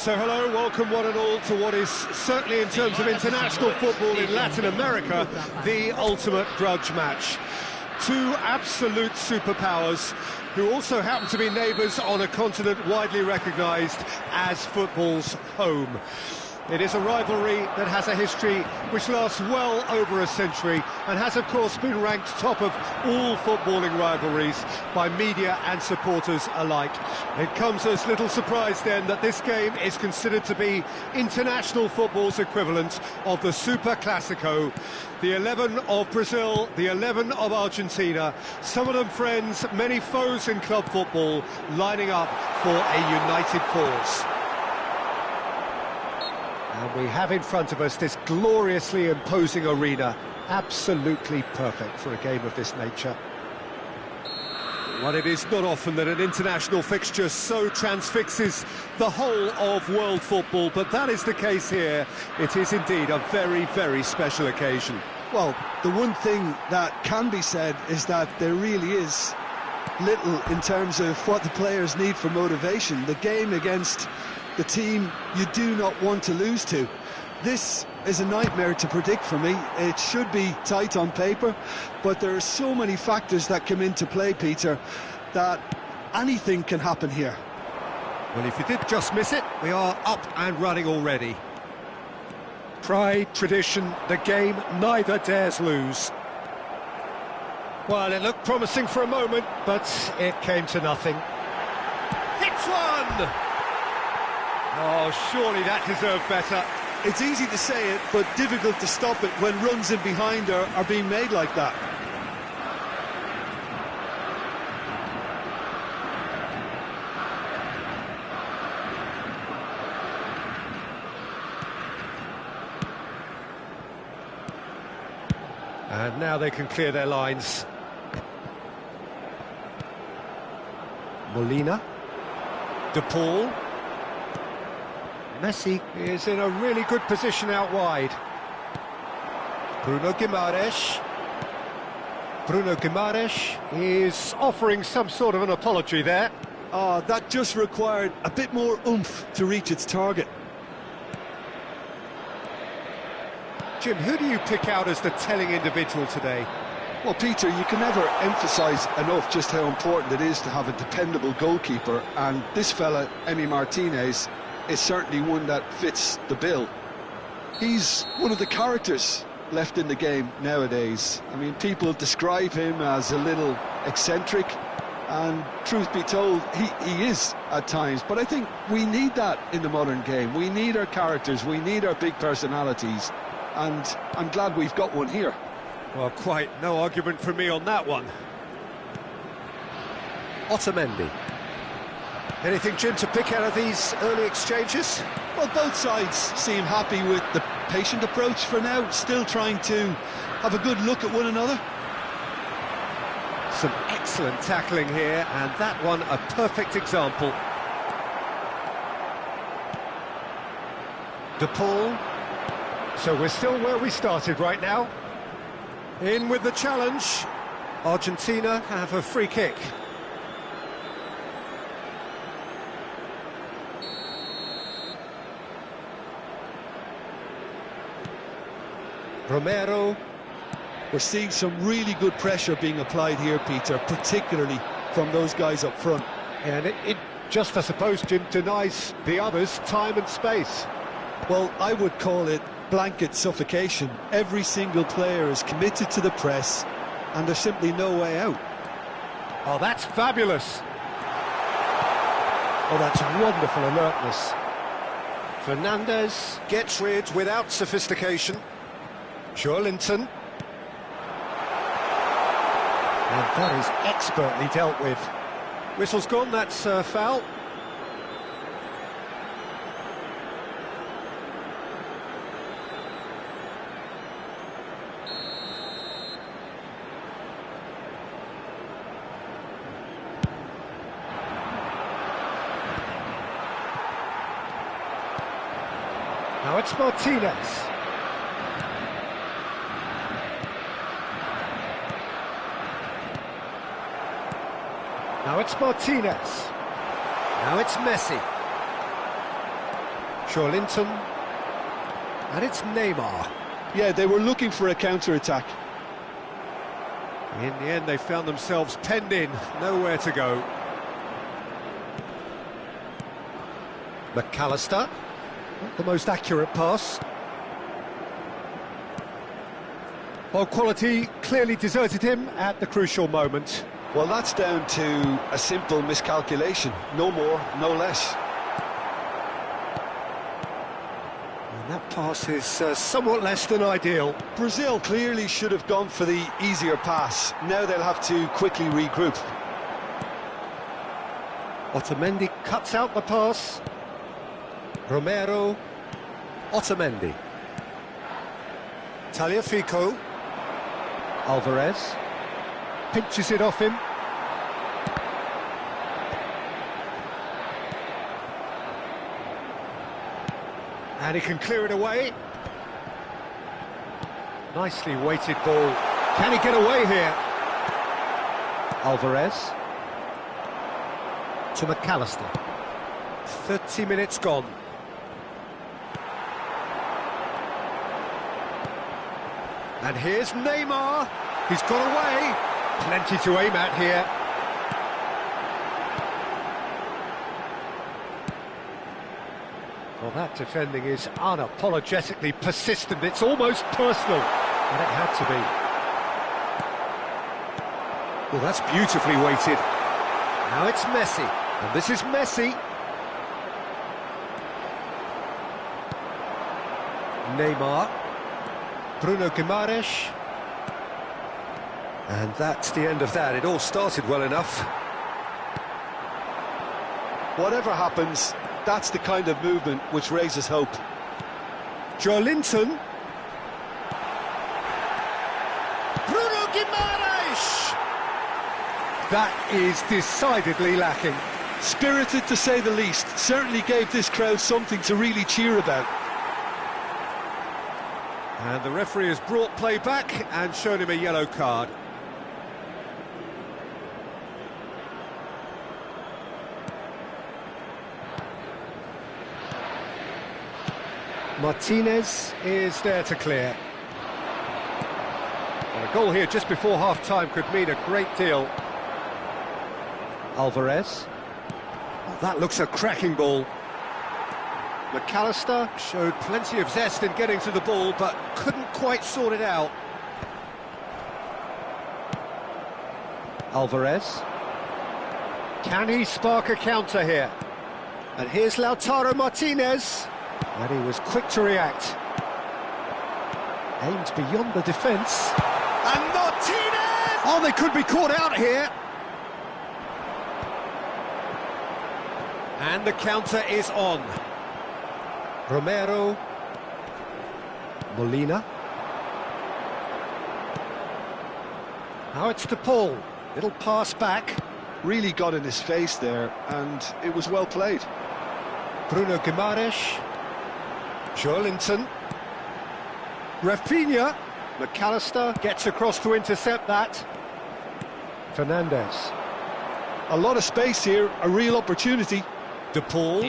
So hello, welcome one and all to what is certainly in terms of international football in Latin America, the ultimate grudge match. Two absolute superpowers who also happen to be neighbours on a continent widely recognised as football's home. It is a rivalry that has a history which lasts well over a century and has of course been ranked top of all footballing rivalries by media and supporters alike. It comes as little surprise then that this game is considered to be international football's equivalent of the Super Classico. The 11 of Brazil, the 11 of Argentina, some of them friends, many foes in club football, lining up for a united cause. And we have in front of us this gloriously imposing arena, absolutely perfect for a game of this nature. Well, it is not often that an international fixture so transfixes the whole of world football, but that is the case here. It is indeed a very, very special occasion. Well, the one thing that can be said is that there really is little in terms of what the players need for motivation. The game against the team you do not want to lose to. This is a nightmare to predict for me. It should be tight on paper, but there are so many factors that come into play, Peter, that anything can happen here. Well, if you did just miss it, we are up and running already. Pride, tradition, the game neither dares lose. Well, it looked promising for a moment, but it came to nothing. Hits one! Oh, surely that deserved better. It's easy to say it, but difficult to stop it when runs in behind are being made like that. And now they can clear their lines. Molina. De Paul. Messi is in a really good position out wide. Bruno Guimaraes. Bruno Guimaraes is offering some sort of an apology there. That just required a bit more oomph to reach its target. Jim, who do you pick out as the telling individual today? Well, Peter, you can never emphasise enough just how important it is to have a dependable goalkeeper, and this fella, Emi Martinez, is certainly one that fits the bill. He's one of the characters left in the game nowadays. I mean, people describe him as a little eccentric, and truth be told, he is at times. But I think we need that in the modern game. We need our characters, we need our big personalities, and I'm glad we've got one here. Well, quite no argument from me on that one. Otamendi. Anything, Jim, to pick out of these early exchanges? Well, both sides seem happy with the patient approach for now, still trying to have a good look at one another. Some excellent tackling here, and that one a perfect example. De Paul. So we're still where we started right now. In with the challenge. Argentina have a free kick. Romero. We're seeing some really good pressure being applied here, Peter, particularly from those guys up front. And it just, I suppose, Jim, denies the others time and space. Well, I would call it blanket suffocation. Every single player is committed to the press, and there's simply no way out. Oh, that's fabulous. Oh, that's wonderful alertness. Fernandez gets rid without sophistication. Joelinton. And that is expertly dealt with. Whistle's gone, that's foul. Now it's Martinez. Now it's Martinez. Now it's Messi. Linton. And it's Neymar. Yeah, they were looking for a counter-attack. In the end, they found themselves penned in, nowhere to go. McAllister, not the most accurate pass. Well, quality clearly deserted him at the crucial moment. Well, that's down to a simple miscalculation. No more, no less. And that pass is somewhat less than ideal. Brazil clearly should have gone for the easier pass. Now they'll have to quickly regroup. Otamendi cuts out the pass. Romero. Otamendi. Tagliafico. Alvarez. Pinches it off him. And he can clear it away. Nicely weighted ball. Can he get away here? Alvarez. To McAllister. 30 minutes gone. And here's Neymar. He's got away. Plenty to aim at here. Well, that defending is unapologetically persistent. It's almost personal. And it had to be. Well, that's beautifully weighted. Now it's Messi. And this is Messi. Neymar. Bruno Guimaraes. And that's the end of that. It all started well enough. Whatever happens, that's the kind of movement which raises hope. Linton. Bruno Guimaraes. That is decidedly lacking. Spirited to say the least. Certainly gave this crowd something to really cheer about. And the referee has brought play back and shown him a yellow card. Martinez is there to clear. Well, a goal here just before half-time could mean a great deal. Alvarez. Well, that looks a cracking ball. McAllister showed plenty of zest in getting to the ball, but couldn't quite sort it out. Alvarez. Can he spark a counter here? And here's Lautaro Martinez. And he was quick to react. Aimed beyond the defence. And Martinez! Oh, they could be caught out here. And the counter is on. Romero. Molina. Now it's to Paul. Little pass back. Really got in his face there, and it was well played. Bruno Guimaraes. Linton. Rafinha. McAllister gets across to intercept that. Fernandez. A lot of space here, a real opportunity. De Paul.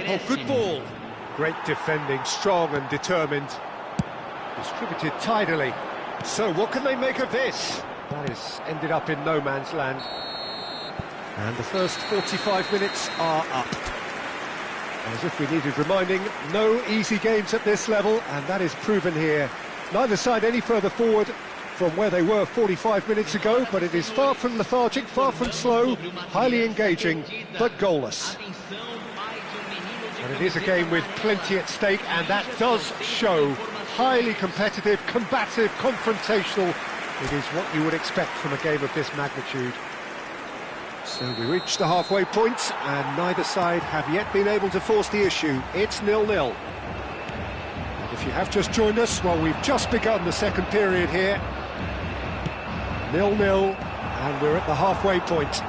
Oh, good ball. Great defending, strong and determined. Distributed tidily. So what can they make of this? That has ended up in no man's land. And the first 45 minutes are up. As if we needed reminding, no easy games at this level, and that is proven here. Neither side any further forward from where they were 45 minutes ago, but it is far from lethargic, far from slow, highly engaging, but goalless. And it is a game with plenty at stake, and that does show. Highly competitive, combative, confrontational. It is what you would expect from a game of this magnitude. So we reach the halfway point, and neither side have yet been able to force the issue. It's 0-0. And if you have just joined us, well, we've just begun the second period here. 0-0, and we're at the halfway point.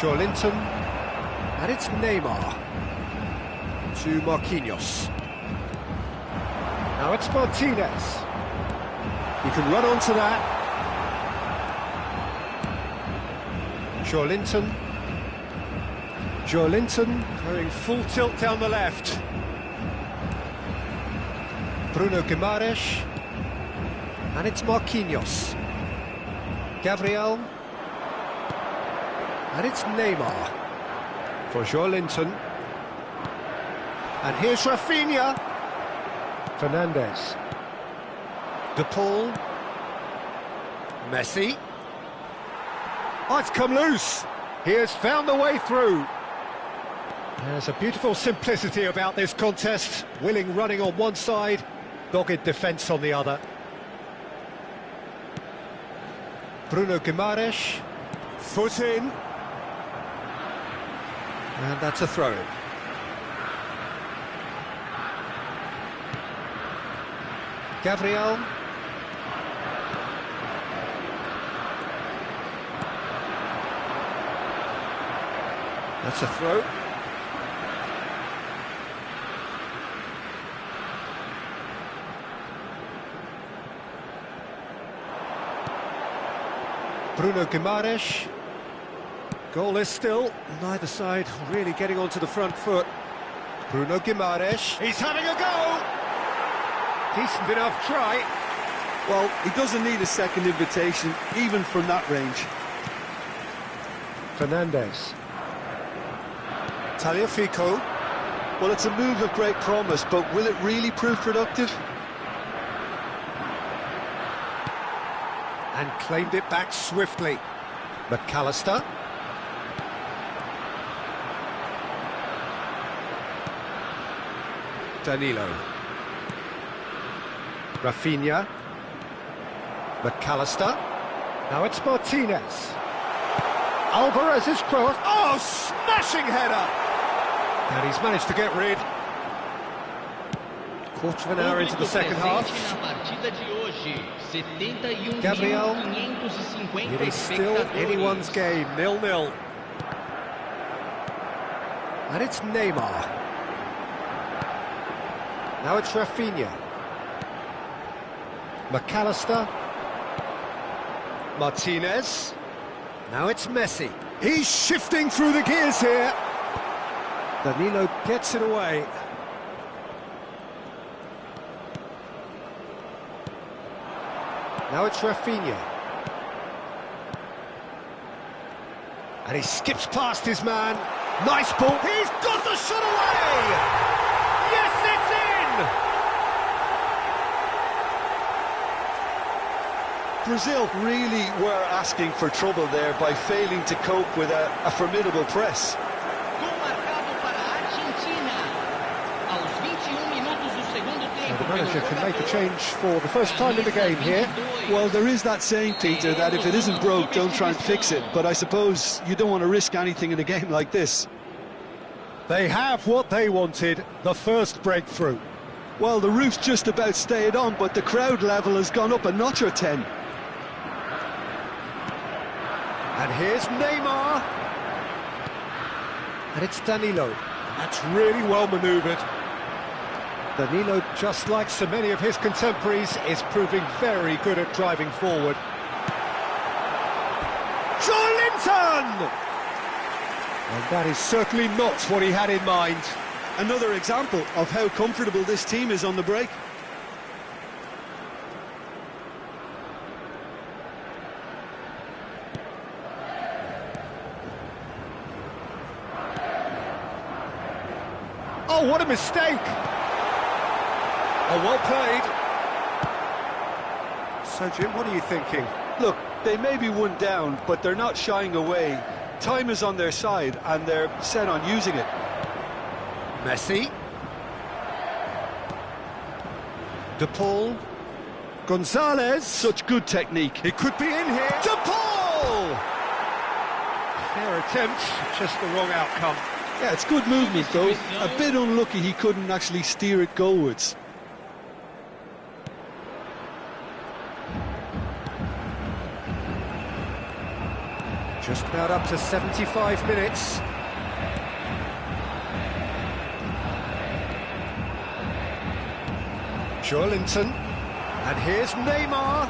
Linton, and it's Neymar to Marquinhos. Now it's Martinez. He can run onto that. Linton. Linton going full tilt down the left. Bruno Guimaraes. And it's Marquinhos. Gabriel. And it's Neymar. For Linton. And here's Rafinha. Fernandes. De Paul. Messi. Oh, it's come loose. He has found the way through. There's a beautiful simplicity about this contest. Willing running on one side, dogged defence on the other. Bruno Guimaraes. Foot in. And that's a throw-in. Gabriel. That's a throw. Bruno Guimaraes. Goalless still. Neither side really getting onto the front foot. Bruno Guimaraes. He's having a go! Decent enough try. Well, he doesn't need a second invitation, even from that range. Fernandes. Tagliafico. Well, it's a move of great promise, but will it really prove productive? And claimed it back swiftly. McAllister. Danilo. Rafinha. McAllister. Now it's Martinez. Alvarez's cross. Oh, smashing header! And he's managed to get rid. Quarter of an hour into the second half. Gabriel. It is still anyone's game, 0-0. And it's Neymar. Now it's Rafinha. McAllister. Martinez. Now it's Messi. He's shifting through the gears here. Danilo gets it away. Now it's Rafinha. And he skips past his man. Nice ball. He's got the shot away! Yes, it's in! Brazil really were asking for trouble there by failing to cope with a formidable press. The manager can make a change for the first time in the game here. Well, there is that saying, Peter, that if it isn't broke, don't try and fix it. But I suppose you don't want to risk anything in a game like this. They have what they wanted, the first breakthrough. Well, the roof's just about stayed on, but the crowd level has gone up a notch or 10. And here's Neymar. And it's Danilo. That's really well manoeuvred. Danilo, just like so many of his contemporaries, is proving very good at driving forward. Linton! And that is certainly not what he had in mind. Another example of how comfortable this team is on the break. Oh, what a mistake! Oh, well played. So, Jim, what are you thinking? Look, they may be one down, but they're not shying away. Time is on their side, and they're set on using it. Messi. De Paul. Gonzalez. Such good technique. It could be in here. De Paul! Fair attempt, just the wrong outcome. Yeah, it's good movement, though. A bit unlucky he couldn't actually steer it goalwards. Just about up to 75 minutes. Linton. And here's Neymar.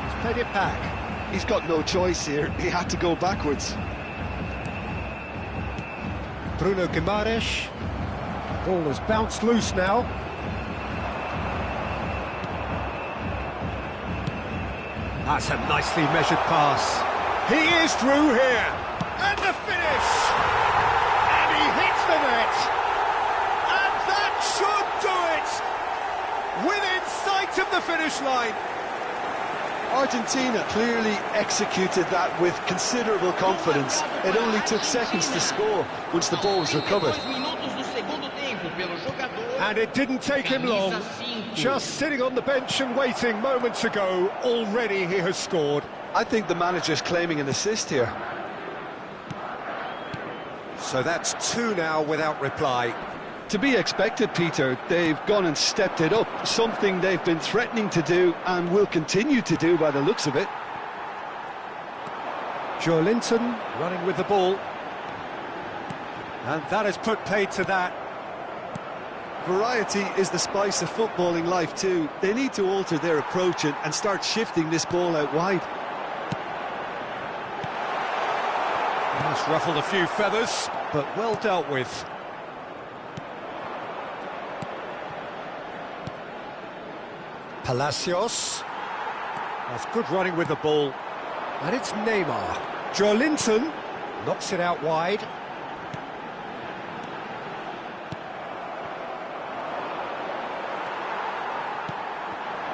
He's played it back. He's got no choice here. He had to go backwards. Bruno Guimaraes. Ball has bounced loose now. That's a nicely measured pass. He is through here. And the finish! And he hits the net. And that should do it! Within sight of the finish line. Argentina clearly executed that with considerable confidence. It only took seconds to score once the ball was recovered. And it didn't take him long. Just sitting on the bench and waiting moments ago, already he has scored. I think the manager's claiming an assist here. So that's 2 now without reply. To be expected, Peter. They've gone and stepped it up, something they've been threatening to do and will continue to do by the looks of it. Joelinton running with the ball. And that has put paid to that. Variety is the spice of footballing life too. They need to alter their approach and start shifting this ball out wide. That's ruffled a few feathers, but well dealt with. Palacios. That's good running with the ball. And it's Neymar. Joelinton knocks it out wide.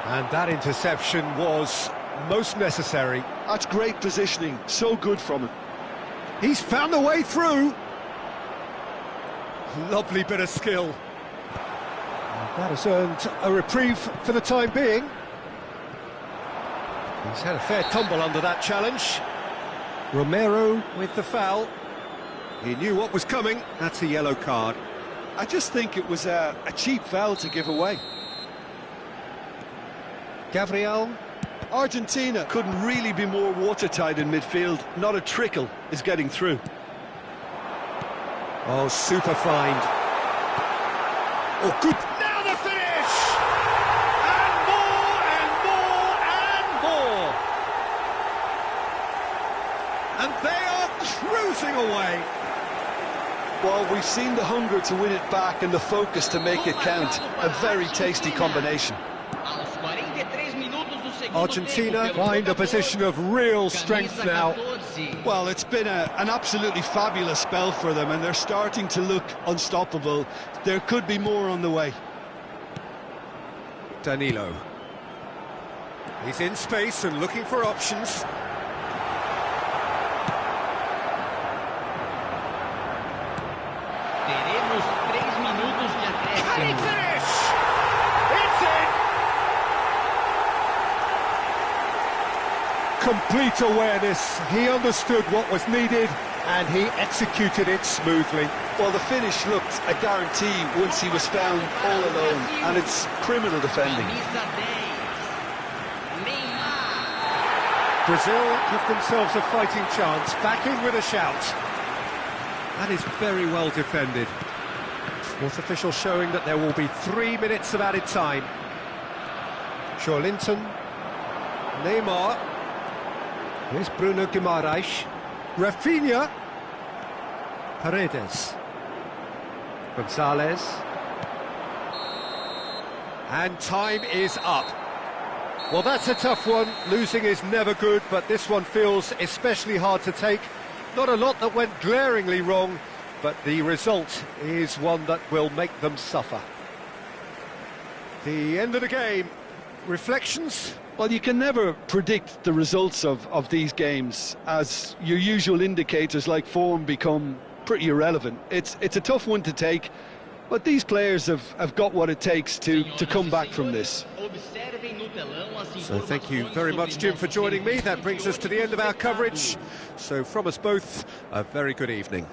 And that interception was most necessary. That's great positioning, so good from him. He's found the way through. Lovely bit of skill. And that has earned a reprieve for the time being. He's had a fair tumble under that challenge. Romero with the foul. He knew what was coming. That's a yellow card. I just think it was a cheap foul to give away. Gabriel. Argentina couldn't really be more watertight in midfield. Not a trickle is getting through. Oh, super find. Oh, good. Now the finish! And more, and more, and more! And they are cruising away. Well, we've seen the hunger to win it back and the focus to make it count. A very tasty combination. Argentina find a position of real strength now. Well, it's been an absolutely fabulous spell for them, and they're starting to look unstoppable. There could be more on the way. Danilo. He's in space and looking for options. Can he finish? It's in! Complete awareness. He understood what was needed and he executed it smoothly. Well, the finish looked a guarantee once he was found all alone, and it's criminal defending. Brazil give themselves a fighting chance, back in with a shout. That is very well defended. Fourth official showing that there will be 3 minutes of added time. Joelinton, Neymar, here's Bruno Guimaraes, Rafinha, Paredes, Gonzalez, and time is up. Well, that's a tough one. Losing is never good, but this one feels especially hard to take. Not a lot that went glaringly wrong, but the result is one that will make them suffer. The end of the game. Reflections? Well, you can never predict the results of these games, as your usual indicators like form become pretty irrelevant. It's a tough one to take, but these players have got what it takes to come back from this. So thank you very much, Jim, for joining me. That brings us to the end of our coverage. So from us both, a very good evening.